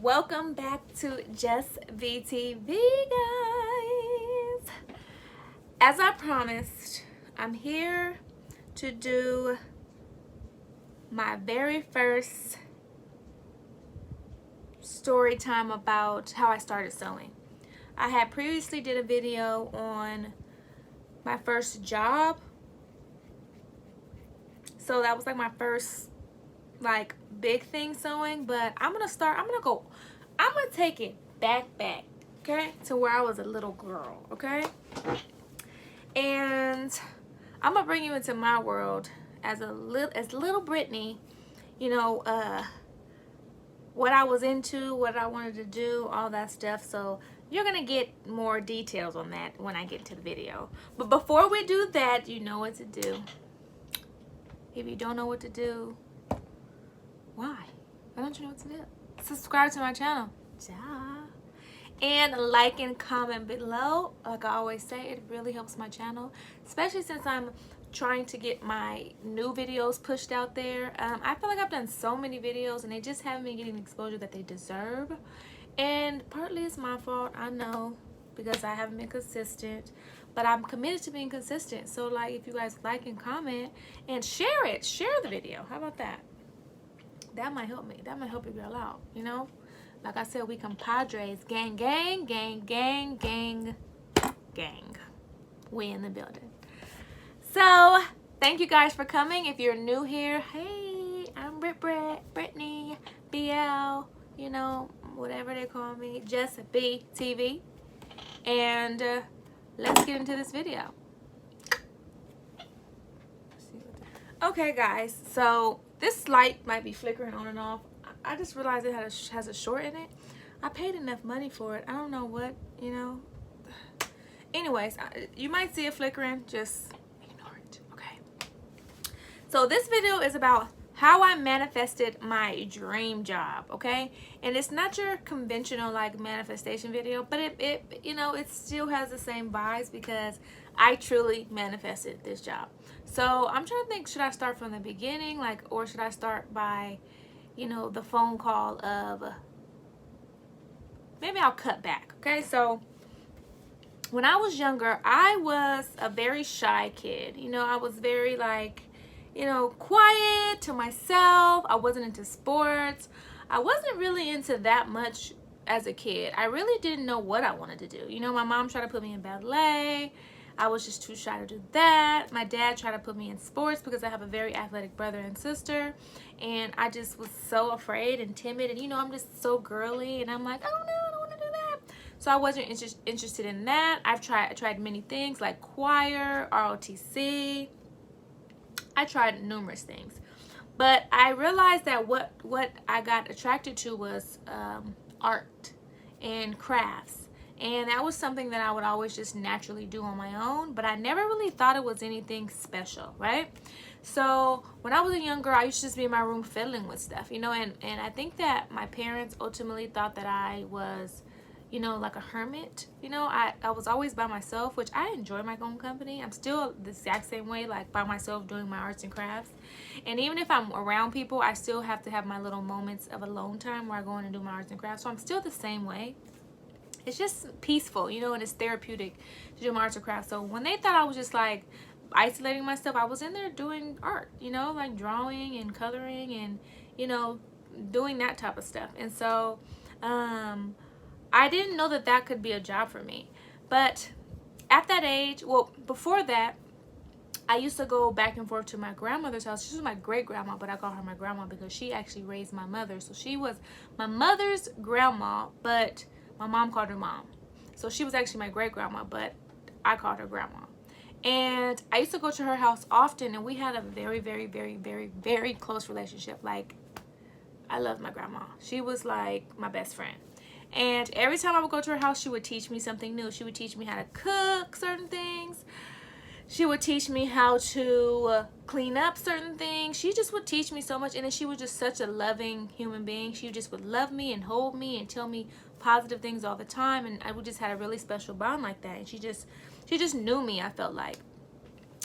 Welcome back to jusbtv, guys. As I promised, I'm here to do my very first story time about how I started sewing. I had previously did a video on my first job, so that was like my first big thing sewing, but I'm gonna take it back, okay, to where I was a little girl, okay? And I'm gonna bring you into my world as little Brittany, you know, what I was into, what I wanted to do, all that stuff. So you're gonna get more details on that when I get to the video. But before we do that, you know what to do. If you don't know what to do, why don't you know what to do? Subscribe to my channel. Yeah. And like and comment below. Like I always say, it really helps my channel, especially since I'm trying to get my new videos pushed out there. I feel like I've done so many videos and they just haven't been getting the exposure that they deserve. And partly it's my fault, I know, because I haven't been consistent. But I'm committed to being consistent. So like, if you guys like and comment and share it, share the video. How about that? That might help me. That might help a girl out, you know? Like I said, we compadres. Gang, gang, gang, gang, gang, gang. We in the building. So, thank you guys for coming. If you're new here, hey, I'm Brittany, BL, you know, whatever they call me, jusbtv. And let's get into this video. Okay, guys, so this light might be flickering on and off. I just realized it has a short in it. I paid enough money for it. I don't know what, you know. Anyways, you might see it flickering. Just ignore it, okay? So this video is about how I manifested my dream job, okay? And it's not your conventional like manifestation video, but it you know, it still has the same vibes because I truly manifested this job. So I'm trying to think, should I start from the beginning, or should I start by, you know, the phone call of, maybe I'll cut back, okay? So when I was younger, I was a very shy kid. You know, I was very you know, quiet to myself. I wasn't into sports. I wasn't really into that much as a kid. I really didn't know what I wanted to do. You know, my mom tried to put me in ballet. I was just too shy to do that. My dad tried to put me in sports because I have a very athletic brother and sister. And I just was so afraid and timid. And, you know, I'm just so girly. And I'm like, oh, no, I don't want to do that. So I wasn't interested in that. I tried many things like choir, ROTC. I tried numerous things. But I realized that what I got attracted to was art and crafts. And that was something that I would always just naturally do on my own, but I never really thought it was anything special, right? So when I was a young girl, I used to just be in my room fiddling with stuff, you know, and I think that my parents ultimately thought that I was, you know, like a hermit. You know, I was always by myself, which I enjoy my own company. I'm still the exact same way, like by myself doing my arts and crafts. And even if I'm around people, I still have to have my little moments of alone time where I go in and do my arts and crafts. So I'm still the same way. It's just peaceful, you know, and it's therapeutic to do my arts and crafts. So when they thought I was just like isolating myself, I was in there doing art, you know, like drawing and coloring and, you know, doing that type of stuff. And so I didn't know that that could be a job for me. But at that age, well, before that, I used to go back and forth to my grandmother's house. She was my great grandma, but I call her my grandma because she actually raised my mother. So she was my mother's grandma, but my mom called her mom. So she was actually my great grandma, but I called her grandma. And I used to go to her house often, and we had a very, very, very, very, very close relationship. Like, I loved my grandma. She was like my best friend. And every time I would go to her house, she would teach me something new. She would teach me how to cook certain things. She would teach me how to clean up certain things. She just would teach me so much. And then she was just such a loving human being. She just would love me and hold me and tell me positive things all the time. And we just had a really special bond like that. And she just knew me, I felt like.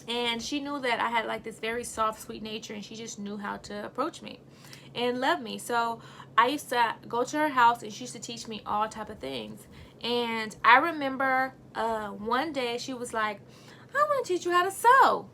And she knew that I had like this very soft, sweet nature. And she just knew how to approach me and love me. So I used to go to her house and she used to teach me all type of things. And I remember one day she was like, I want to teach you how to sew.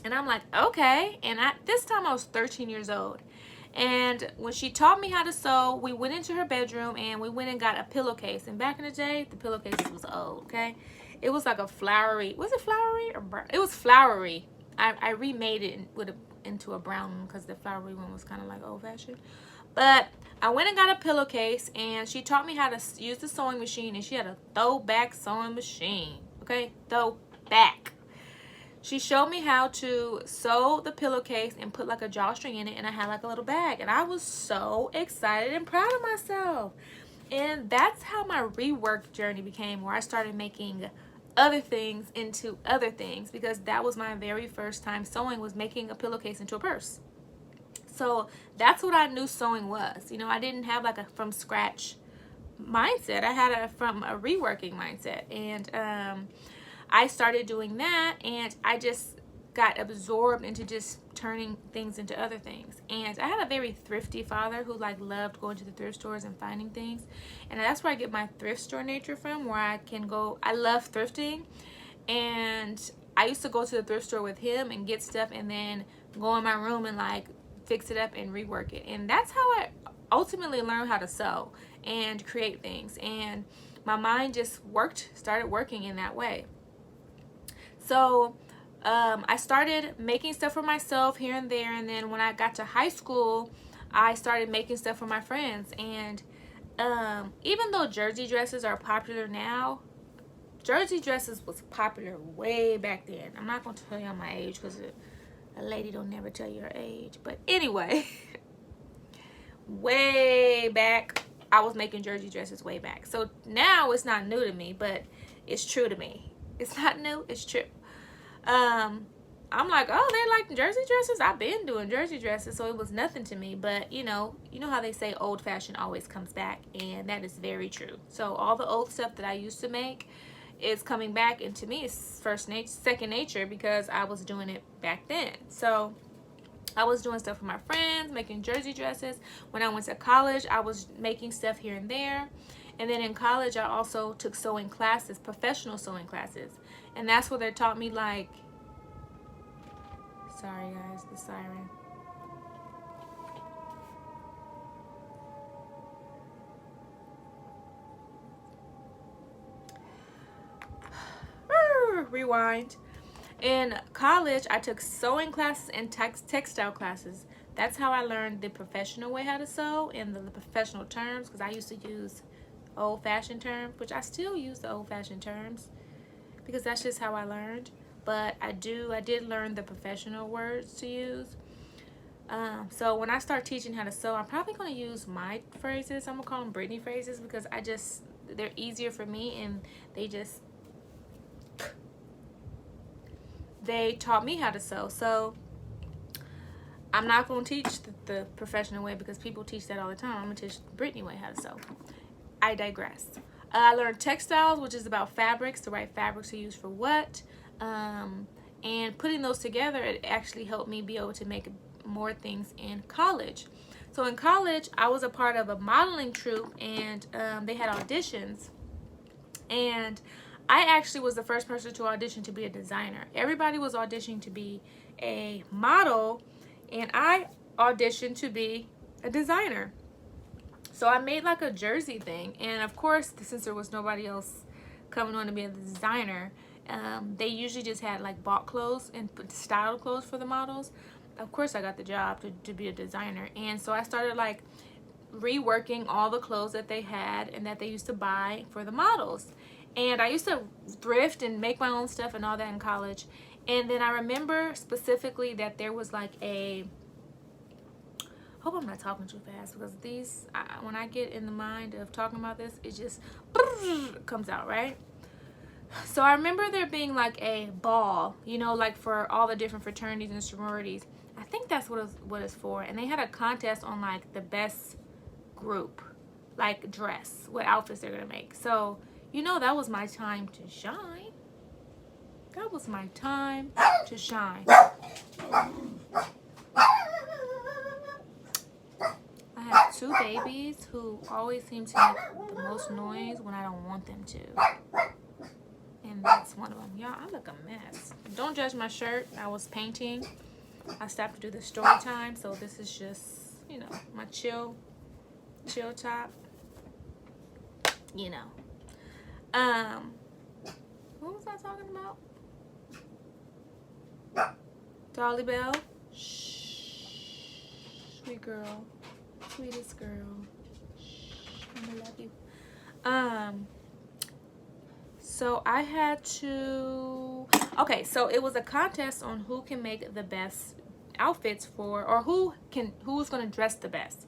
And I'm like, okay. And this time I was 13 years old. And when she taught me how to sew, we went into her bedroom and we went and got a pillowcase. And back in the day, the pillowcase was old, okay? It was like a flowery, was it flowery or brown? It was flowery. I remade it into a brown one because the flowery one was kind of like old-fashioned. But I went and got a pillowcase, and she taught me how to use the sewing machine, and she had a throwback sewing machine, okay? Throwback. She showed me how to sew the pillowcase and put like a drawstring in it, and I had like a little bag, and I was so excited and proud of myself. And that's how my rework journey became, where I started making other things into other things, because that was my very first time sewing, was making a pillowcase into a purse. So that's what I knew sewing was. You know, I didn't have like a from scratch mindset. I had from a reworking mindset. And I started doing that, and I just got absorbed into just turning things into other things. And I had a very thrifty father who like loved going to the thrift stores and finding things. And that's where I get my thrift store nature from, where I can go. I love thrifting, and I used to go to the thrift store with him and get stuff and then go in my room and like fix it up and rework it. And that's how I ultimately learned how to sew and create things. And my mind just started working in that way. So I started making stuff for myself here and there. And then when I got to high school, I started making stuff for my friends. And even though jersey dresses are popular now, jersey dresses was popular way back then. I'm not going to tell you my age because a lady don't never tell you her age. But anyway, way back, I was making jersey dresses way back. So now it's not new to me, but it's true to me. It's not new, it's true. I'm like, oh, they like jersey dresses? I've been doing jersey dresses, so it was nothing to me. But you know how they say old fashioned always comes back, and that is very true. So all the old stuff that I used to make is coming back, and to me it's second nature, because I was doing it back then. So I was doing stuff for my friends, making jersey dresses. When I went to college, I was making stuff here and there. And then in college, I also took sewing classes, professional sewing classes. And that's where they taught me, like, sorry guys, the siren. Rewind. In college, I took sewing classes and textile classes. That's how I learned the professional way how to sew and the professional terms, because I used to use old-fashioned terms, which I still use the old-fashioned terms because that's just how I learned. But I did learn the professional words to use. So when I start teaching how to sew, I'm probably going to use my phrases. I'm going to call them Brittany phrases, because they're easier for me, and they taught me how to sew. So I'm not going to teach the professional way, because people teach that all the time. I'm going to teach the Brittany way how to sew. I digress. I learned textiles, which is about fabrics, the right fabrics to use for what. And putting those together, it actually helped me be able to make more things in college. So in college, I was a part of a modeling troupe, and they had auditions. And I actually was the first person to audition to be a designer. Everybody was auditioning to be a model, and I auditioned to be a designer. So I made like a jersey thing, and of course, since there was nobody else coming on to be a designer, they usually just had like bought clothes and styled clothes for the models. Of course, I got the job to be a designer, and so I started like reworking all the clothes that they had and that they used to buy for the models. And I used to thrift and make my own stuff and all that in college. And then I remember specifically that there was like hope I'm not talking too fast, because when I get in the mind of talking about this, it just comes out, right? So I remember there being like a ball, like for all the different fraternities and sororities. I think that's what it's for. And they had a contest on like the best group, like dress, what outfits they're gonna make. So that was my time to shine. That was my time to shine. I have two babies who always seem to make the most noise when I don't want them to. And that's one of them. Y'all, I look a mess. Don't judge my shirt. I was painting. I stopped to do the story time, so this is just, you know, my chill top. You know. What was I talking about? Dolly Bell. Shh. Sweet girl. Sweetest girl. Shh. I love you. So I had to, okay, so it was a contest on who can make the best outfits for, or who's gonna dress the best.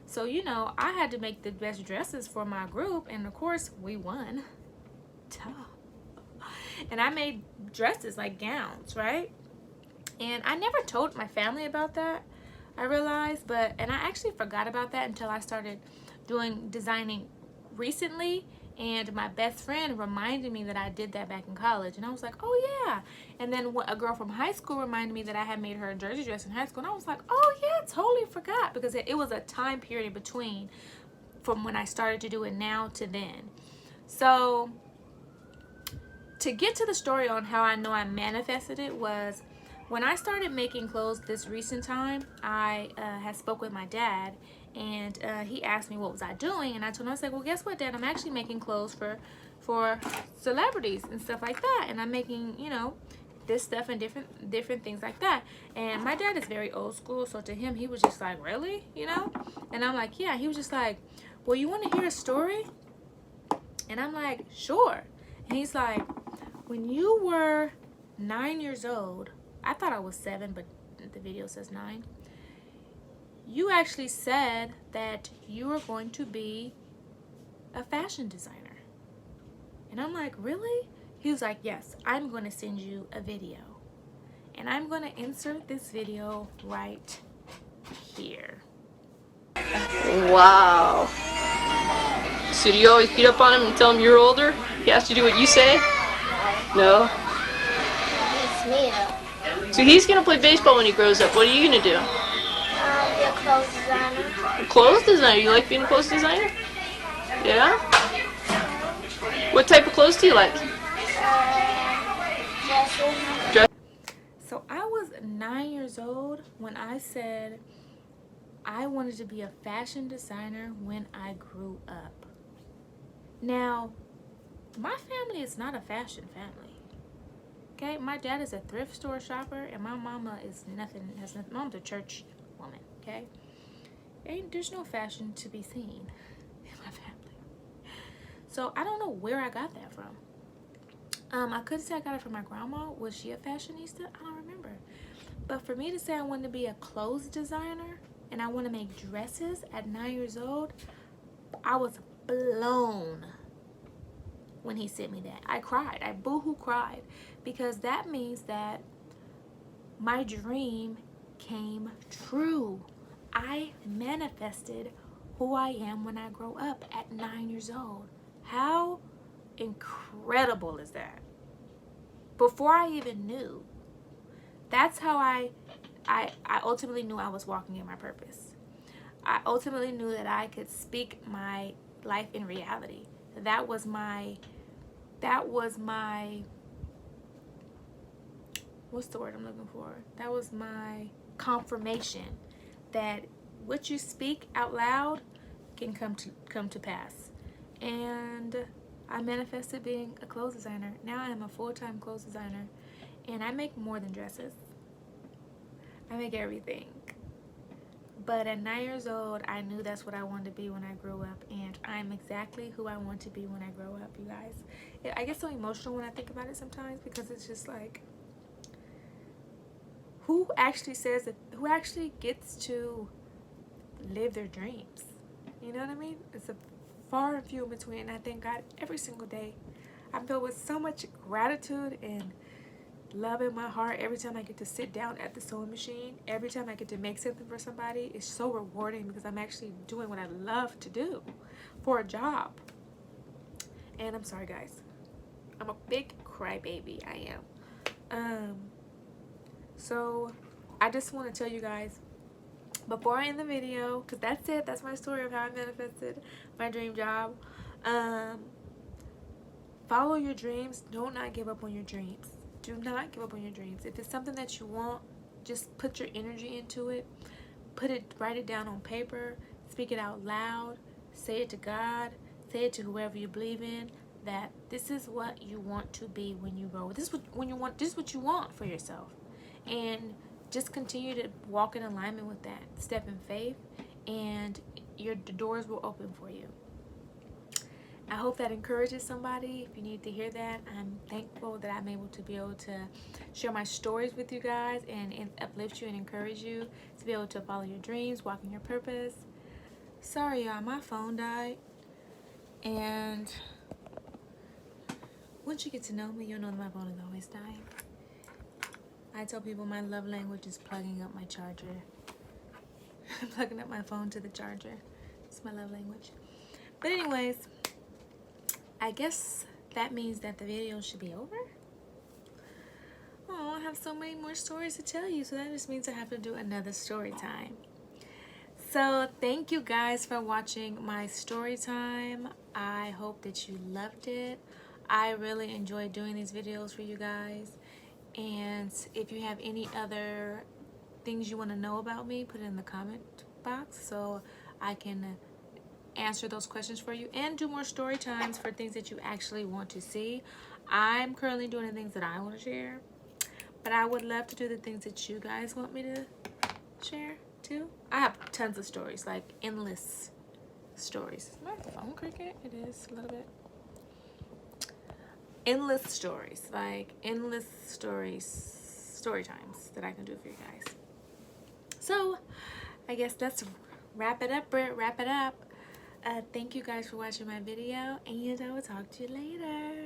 So, you know, I had to make the best dresses for my group, and of course we won. Duh. And I made dresses, like gowns, right? And I never told my family about that, I realized, and I actually forgot about that until I started designing recently. And my best friend reminded me that I did that back in college. And I was like, oh, yeah. And then a girl from high school reminded me that I had made her a jersey dress in high school. And I was like, oh, yeah, totally forgot. Because it was a time period in between from when I started to do it now to then. So to get to the story on how I know I manifested it was when I started making clothes this recent time, I had spoke with my dad. And he asked me what was I doing, and I told him, I was like, well, guess what, Dad? I'm actually making clothes for celebrities and stuff like that, and I'm making, you know, this stuff and different things like that. And my dad is very old school, so to him, he was just like, really, you know? And I'm like, yeah. He was just like, well, you want to hear a story? And I'm like, sure. And he's like, when you were 9 years old, I thought I was 7, but the video says 9. You actually said that you were going to be a fashion designer. And I'm like, really? He was like, yes, I'm going to send you a video. And I'm going to insert this video right here. Wow. So do you always beat up on him and tell him you're older? He has to do what you say? No? It's me though. So he's going to play baseball when he grows up. What are you going to do? Be a clothes designer. A clothes designer? You like being a clothes designer? Yeah? What type of clothes do you like? Dresses. So I was 9 years old when I said I wanted to be a fashion designer when I grew up. Now, my family is not a fashion family. Okay, my dad is a thrift store shopper, and my mama is nothing. Mom's a church woman. Okay, there's no fashion to be seen in my family. So I don't know where I got that from. I could say I got it from my grandma. Was she a fashionista? I don't remember. But for me to say I wanted to be a clothes designer and I want to make dresses at 9 years old, I was blown when he sent me that. I cried. I boo-hoo cried, because that means that my dream came true. I manifested who I am when I grow up at 9 years old. How incredible is that? Before I even knew. That's how I ultimately knew I was walking in my purpose. I ultimately knew that I could speak my life in reality. That was my what's the word I'm looking for? That was my confirmation that what you speak out loud can come to pass. And I manifested being a clothes designer. Now I am a full-time clothes designer, and I make more than dresses. I make everything. But at 9 years old, I knew that's what I wanted to be when I grew up, and I'm exactly who I want to be when I grow up, you guys. I get so emotional when I think about it sometimes, because it's just like, who actually says that? Who actually gets to live their dreams? You know what I mean? It's a far and few in between. And I thank God every single day. I'm filled with so much gratitude and love in my heart every time I get to sit down at the sewing machine. Every time I get to make something for somebody, it's so rewarding, because I'm actually doing what I love to do for a job. And I'm sorry, guys. I'm a big crybaby. I am. So I just want to tell you guys before I end the video, because that's it, that's my story of how I manifested my dream job. Follow your dreams. Do not give up on your dreams. Do not give up on your dreams. If it's something that you want, just put your energy into it. Write it down on paper. Speak it out loud. Say it to God. Say it to whoever you believe in. That this is what you want to be when you grow. This is what you want for yourself. And just continue to walk in alignment with that. Step in faith, and the doors will open for you. I hope that encourages somebody. If you need to hear that, I'm thankful that I'm able to share my stories with you guys and uplift you and encourage you to be able to follow your dreams, walk in your purpose. Sorry, y'all, my phone died. And once you get to know me, you'll know that my phone is always dying. I tell people my love language is plugging up my charger. Plugging up my phone to the charger. It's my love language. But anyways, I guess that means that the video should be over. Oh, I have so many more stories to tell you, so that just means I have to do another story time. So thank you guys for watching my story time. I hope that you loved it. I really enjoy doing these videos for you guys. And if you have any other things you want to know about me, put it in the comment box so I can answer those questions for you and do more story times for things that you actually want to see. I'm currently doing the things that I want to share, but I would love to do the things that you guys want me to share too. I have tons of stories, like endless stories. Is my phone cricket? It is a little bit. Endless stories, like endless story times that I can do for you guys. So I guess let's wrap it up, Britt. Wrap it up. Thank you guys for watching my video, and I will talk to you later.